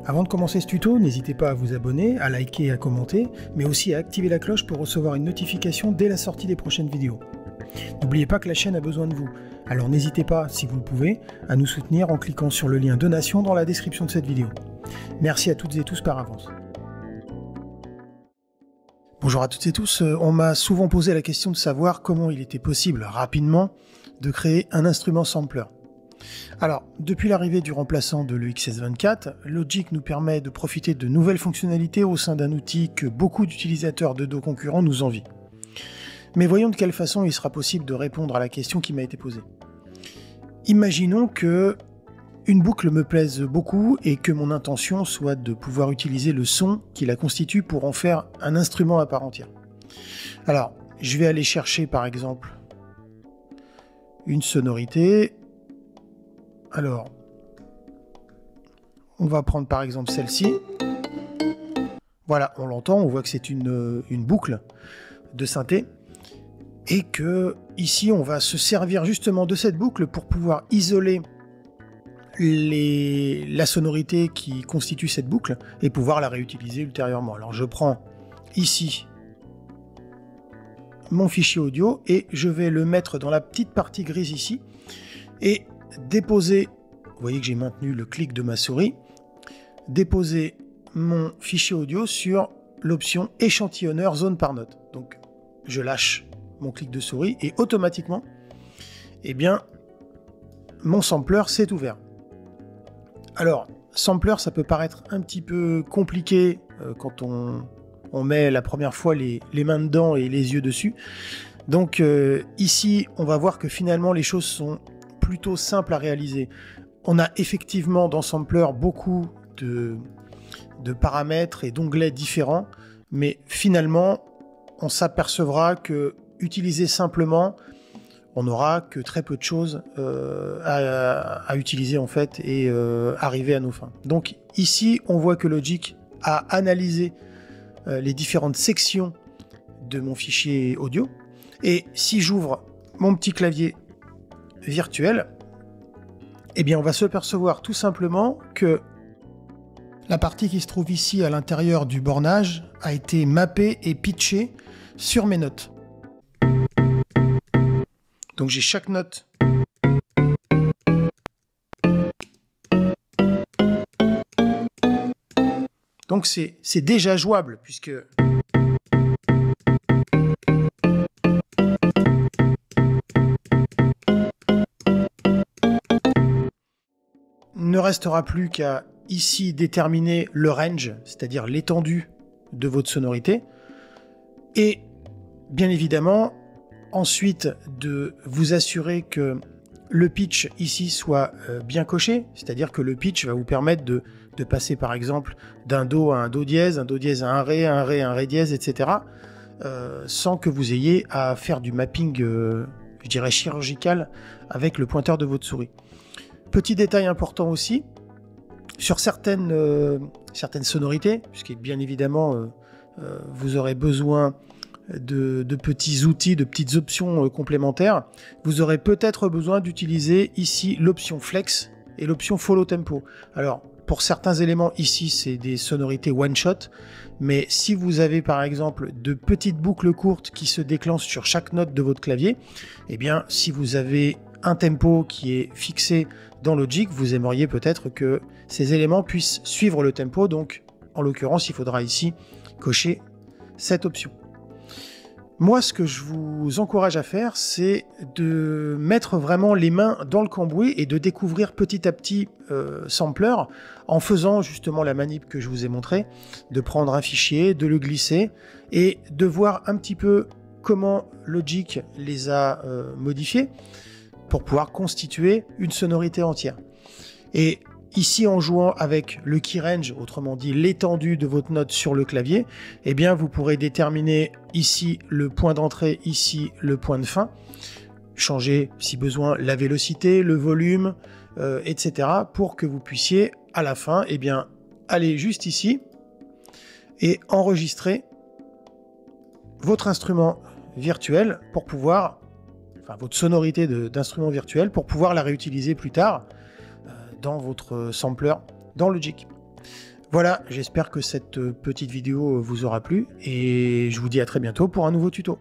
Avant de commencer ce tuto, n'hésitez pas à vous abonner, à liker et à commenter, mais aussi à activer la cloche pour recevoir une notification dès la sortie des prochaines vidéos. N'oubliez pas que la chaîne a besoin de vous, alors n'hésitez pas, si vous le pouvez, à nous soutenir en cliquant sur le lien donation dans la description de cette vidéo. Merci à toutes et tous par avance. Bonjour à toutes et tous, on m'a souvent posé la question de savoir comment il était possible, rapidement, de créer un instrument sampler. Alors, depuis l'arrivée du remplaçant de l'EXS24, Logic nous permet de profiter de nouvelles fonctionnalités au sein d'un outil que beaucoup d'utilisateurs de dos concurrents nous envient. Mais voyons de quelle façon il sera possible de répondre à la question qui m'a été posée. Imaginons que une boucle me plaise beaucoup et que mon intention soit de pouvoir utiliser le son qui la constitue pour en faire un instrument à part entière. Alors, je vais aller chercher par exemple une sonorité. Alors, on va prendre par exemple celle-ci. Voilà, on l'entend, on voit que c'est une boucle de synthé. Et que ici, on va se servir justement de cette boucle pour pouvoir isoler la sonorité qui constitue cette boucle et pouvoir la réutiliser ultérieurement. Alors, je prends ici mon fichier audio et je vais le mettre dans la petite partie grise ici et déposer, vous voyez que j'ai maintenu le clic de ma souris, déposer mon fichier audio sur l'option échantillonneur zone par note. Donc je lâche mon clic de souris et automatiquement, eh bien, mon sampler s'est ouvert. Alors, sampler, ça peut paraître un petit peu compliqué quand on met la première fois les mains dedans et les yeux dessus. Donc ici, on va voir que finalement les choses sont plutôt simple à réaliser. On a effectivement dans Sampler beaucoup de paramètres et d'onglets différents, mais finalement, on s'apercevra que utiliser simplement, on n'aura que très peu de choses à utiliser en fait et arriver à nos fins. Donc ici, on voit que Logic a analysé les différentes sections de mon fichier audio, et si j'ouvre mon petit clavier virtuel, eh bien on va se percevoir tout simplement que la partie qui se trouve ici à l'intérieur du bornage a été mappée et pitchée sur mes notes. Donc j'ai chaque note donc c'est déjà jouable puisque ne restera plus qu'à ici déterminer le range, c'est-à-dire l'étendue de votre sonorité, et bien évidemment ensuite de vous assurer que le pitch ici soit bien coché, c'est-à-dire que le pitch va vous permettre de passer par exemple d'un do à un do dièse à un ré à un ré dièse, etc. Sans que vous ayez à faire du mapping, je dirais chirurgical, avec le pointeur de votre souris. Petit détail important aussi, sur certaines sonorités, puisque bien évidemment vous aurez besoin de petits outils, de petites options complémentaires, vous aurez peut-être besoin d'utiliser ici l'option Flex et l'option Follow Tempo. Alors, pour certains éléments, ici, c'est des sonorités one-shot, mais si vous avez par exemple de petites boucles courtes qui se déclenchent sur chaque note de votre clavier, eh bien, si vous avez un tempo qui est fixé dans Logic, vous aimeriez peut-être que ces éléments puissent suivre le tempo, donc en l'occurrence il faudra ici cocher cette option. Moi, ce que je vous encourage à faire, c'est de mettre vraiment les mains dans le cambouis et de découvrir petit à petit Sampler en faisant justement la manip que je vous ai montré, de prendre un fichier, de le glisser et de voir un petit peu comment Logic les a modifiés pour pouvoir constituer une sonorité entière. Et ici, en jouant avec le key range, autrement dit l'étendue de votre note sur le clavier, eh bien vous pourrez déterminer ici le point d'entrée, ici le point de fin, changer si besoin la vélocité, le volume, etc. pour que vous puissiez à la fin eh bien, aller juste ici et enregistrer votre instrument virtuel pour pouvoir, enfin votre sonorité d'instrument virtuel pour pouvoir la réutiliser plus tard dans votre sampler dans Logic. Voilà, j'espère que cette petite vidéo vous aura plu, et je vous dis à très bientôt pour un nouveau tuto.